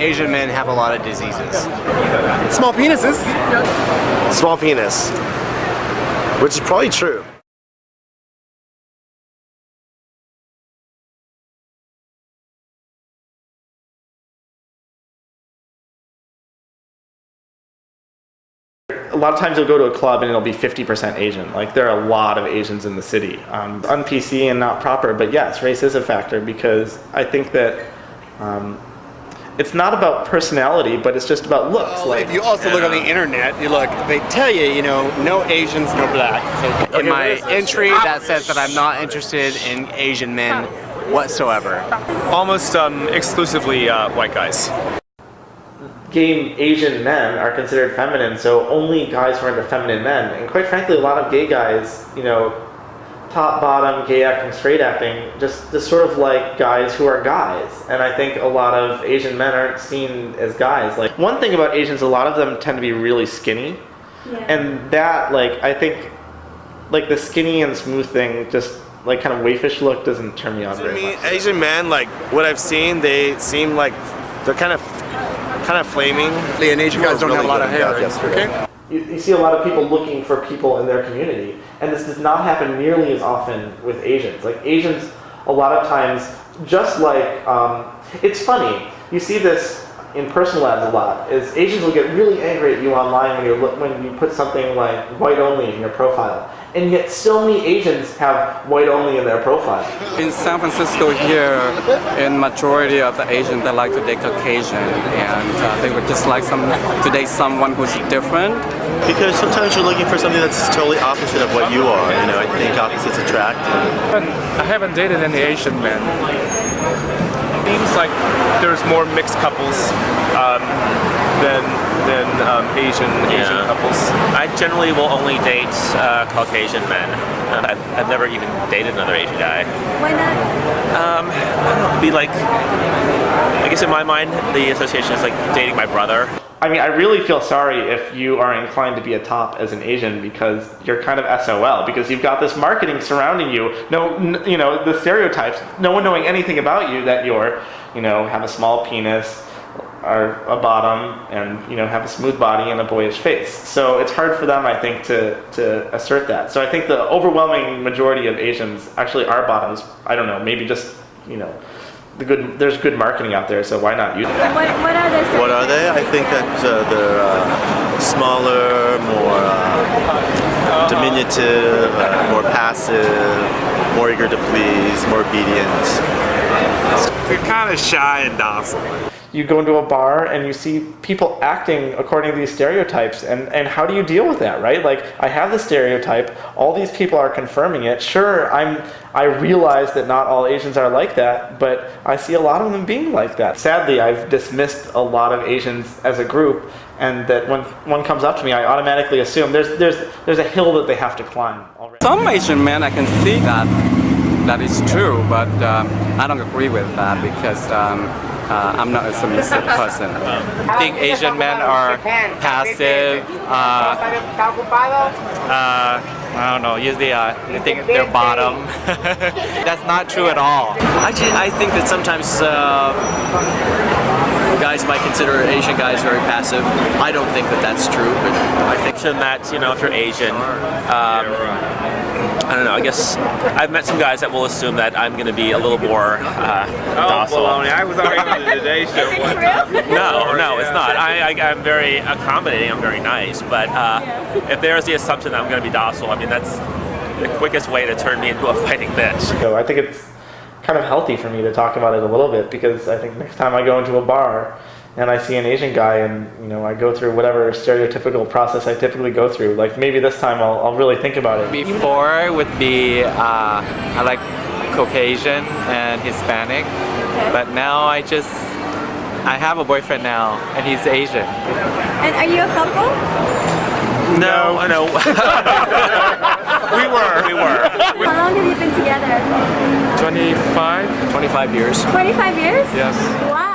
Asian men have a lot of diseases. Small penises. Small penis, which is probably true. A lot of times you'll go to a club and it'll be 50% Asian. Like, there are a lot of Asians in the city. Un-PC and not proper, but yes, race is a factor, because I think that it's not about personality, but it's just about looks. Well, if you also look on the internet, you look, they tell you, you know, no Asians, no black. So, In my entry, that says that I'm not interested in Asian men whatsoever. Almost exclusively white guys. Gay Asian men are considered feminine, so only guys who are into feminine men. And quite frankly, a lot of gay guys, you know, top, bottom, gay acting, straight acting, just sort of like guys who are guys. And I think a lot of Asian men aren't seen as guys. Like, one thing about Asians, a lot of them tend to be really skinny. Yeah. And that, like, I think, like, the skinny and smooth thing, just like kind of waifish look doesn't turn me on very much. Asian men, like what I've seen, they seem like they're kind of flaming. And Asian guys don't have a lot of hair. Okay. You see a lot of people looking for people in their community, and this does not happen nearly as often with Asians. Like, Asians, a lot of times, just like, it's funny, you see this in personal ads a lot, is Asians will get really angry at you online when you put something like white only in your profile. And yet so many Asians have white only in their profile. In San Francisco here, in majority of the Asians, they like to date Caucasian, and they would just like to date someone who's different. Because sometimes you're looking for something that's totally opposite of what you are. You know, I think opposites attract. I haven't dated any Asian men. Seems like there's more mixed couples than Asian couples. I generally will only date Caucasian men. I've never even dated another Asian guy. Why not? I don't know, be like, I guess in my mind, the association is like dating my brother. I mean, I really feel sorry if you are inclined to be a top as an Asian, because you're kind of SOL, because you've got this marketing surrounding you. You know, the stereotypes, no one knowing anything about you, that you're, you know, have a small penis, or a bottom, and, you know, have a smooth body and a boyish face. So it's hard for them, I think, to assert that. So I think the overwhelming majority of Asians actually are bottoms. I don't know, maybe just, you know, there's good marketing out there, so why not use it? What are they? What are they? I think that they're smaller, more diminutive, more passive, more eager to please, more obedient. They're kind of shy and docile. You go into a bar and you see people acting according to these stereotypes, and how do you deal with that, right? Like, I have the stereotype, all these people are confirming it. Sure, I realize that not all Asians are like that, but I see a lot of them being like that. Sadly, I've dismissed a lot of Asians as a group, and that when one comes up to me, I automatically assume there's a hill that they have to climb already. Some Asian men, I can see that is true, but I don't agree with that, because I'm not a submissive person. I think Asian men are passive. I don't know, usually they think they're bottom. That's not true at all. I think that sometimes guys might consider Asian guys very passive. I don't think that that's true, but I think that, you know, if you're Asian, I don't know, I guess I've met some guys that will assume that I'm going to be a little more docile. I was already on the Today Show one time. No, it's not. I'm very accommodating, I'm very nice, but if there's the assumption that I'm going to be docile, I mean, that's the quickest way to turn me into a fighting bitch. So I think it's kind of healthy for me to talk about it a little bit, because I think next time I go into a bar and I see an Asian guy, and, you know, I go through whatever stereotypical process I typically go through, like, maybe this time I'll really think about it. Before would be I like Caucasian and Hispanic, but now I have a boyfriend now, and he's Asian. And are you a couple? No. We were. How long have you been together? 25 years. 25 years? Yes. Wow.